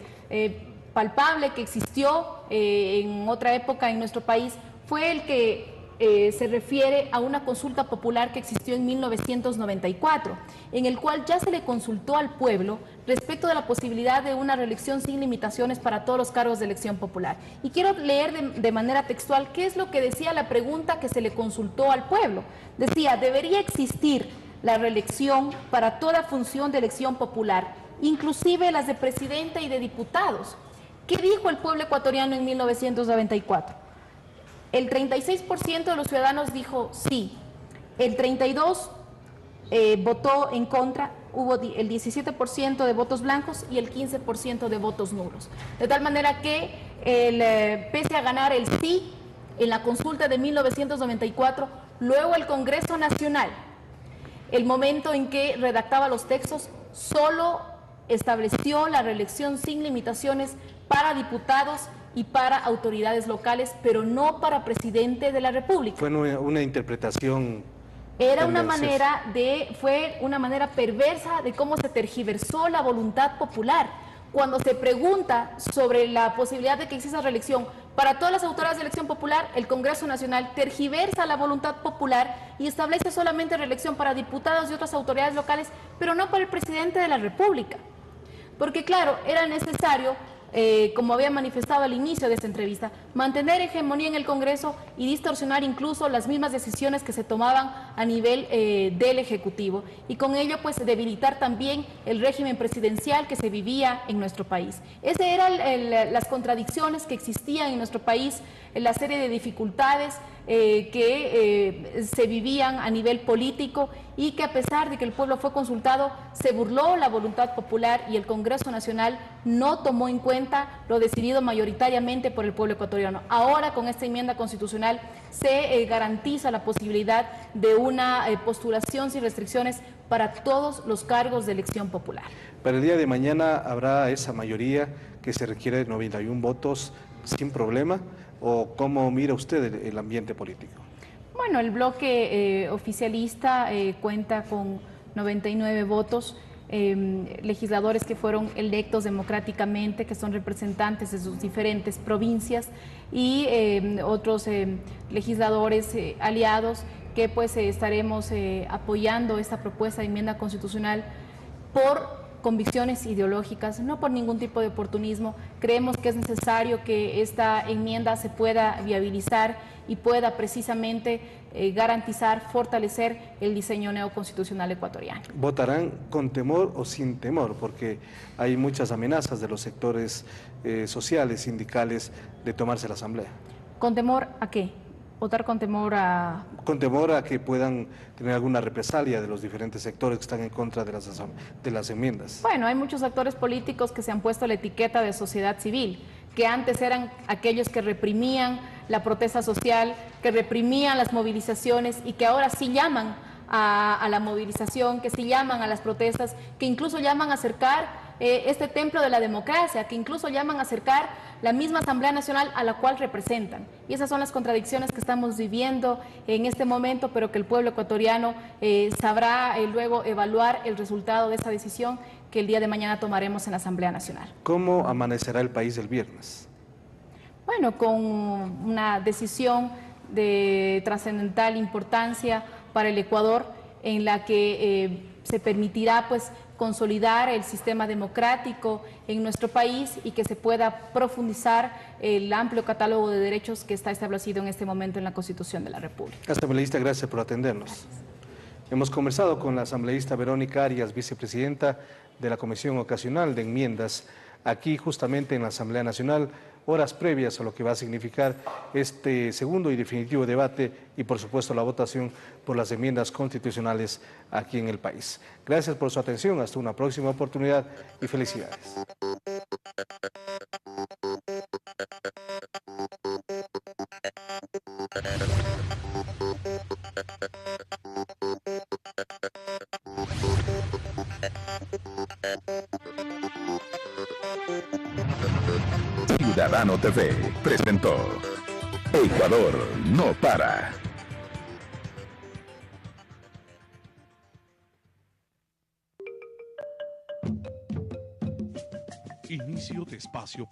palpable que existió en otra época en nuestro país fue el que se refiere a una consulta popular que existió en 1994, en el cual ya se le consultó al pueblo respecto de la posibilidad de una reelección sin limitaciones para todos los cargos de elección popular. Y quiero leer de manera textual qué es lo que decía la pregunta que se le consultó al pueblo. Decía, ¿debería existir la reelección para toda función de elección popular, inclusive las de presidente y de diputados? ¿Qué dijo el pueblo ecuatoriano en 1994? El 36% de los ciudadanos dijo sí, el 32% votó en contra, hubo el 17% de votos blancos y el 15% de votos nulos. De tal manera que pese a ganar el sí en la consulta de 1994, luego el Congreso Nacional, el momento en que redactaba los textos, solo estableció la reelección sin limitaciones para diputados y para autoridades locales, pero no para presidente de la República. Fue una interpretación... Fue una manera perversa de cómo se tergiversó la voluntad popular. Cuando se pregunta sobre la posibilidad de que exista reelección para todas las autoridades de elección popular, el Congreso Nacional tergiversa la voluntad popular y establece solamente reelección para diputados y otras autoridades locales, pero no para el presidente de la República. Porque claro, era necesario, como había manifestado al inicio de esta entrevista, mantener hegemonía en el Congreso y distorsionar incluso las mismas decisiones que se tomaban a nivel del Ejecutivo y con ello pues debilitar también el régimen presidencial que se vivía en nuestro país. Esas eran las contradicciones que existían en nuestro país, la serie de dificultades que se vivían a nivel político y que a pesar de que el pueblo fue consultado, se burló la voluntad popular y el Congreso Nacional no tomó en cuenta lo decidido mayoritariamente por el pueblo ecuatoriano. Ahora con esta enmienda constitucional se garantiza la posibilidad de una postulación sin restricciones para todos los cargos de elección popular. Para el día de mañana habrá esa mayoría que se requiere de 91 votos sin problema, ¿o cómo mira usted el ambiente político? Bueno, el bloque oficialista cuenta con 99 votos, legisladores que fueron electos democráticamente, que son representantes de sus diferentes provincias y otros legisladores aliados que pues estaremos apoyando esta propuesta de enmienda constitucional por convicciones ideológicas, no por ningún tipo de oportunismo. Creemos que es necesario que esta enmienda se pueda viabilizar y pueda precisamente garantizar, fortalecer el diseño neoconstitucional ecuatoriano. ¿Votarán con temor o sin temor? Porque hay muchas amenazas de los sectores sociales, sindicales, de tomarse la Asamblea. ¿Con temor a qué? ¿Votar con temor a...? Con temor a que puedan tener alguna represalia de los diferentes sectores que están en contra de las enmiendas. Bueno, hay muchos actores políticos que se han puesto la etiqueta de sociedad civil, que antes eran aquellos que reprimían la protesta social, que reprimían las movilizaciones y que ahora sí llaman a la movilización, que sí llaman a las protestas, que incluso llaman a acercar este templo de la democracia, que incluso llaman a acercar la misma Asamblea Nacional a la cual representan. Y esas son las contradicciones que estamos viviendo en este momento, pero que el pueblo ecuatoriano sabrá luego evaluar el resultado de esa decisión que el día de mañana tomaremos en la Asamblea Nacional. ¿Cómo amanecerá el país el viernes? Bueno, con una decisión de trascendental importancia para el Ecuador, en la que se permitirá pues consolidar el sistema democrático en nuestro país y que se pueda profundizar el amplio catálogo de derechos que está establecido en este momento en la Constitución de la República. Asambleísta, gracias por atendernos. Gracias. Hemos conversado con la asambleísta Verónica Arias, vicepresidenta de la Comisión Ocasional de Enmiendas, aquí justamente en la Asamblea Nacional, horas previas a lo que va a significar este segundo y definitivo debate y por supuesto la votación por las enmiendas constitucionales aquí en el país. Gracias por su atención, hasta una próxima oportunidad y felicidades. Ciudadano TV presentó Ecuador no para. Inicio de espacio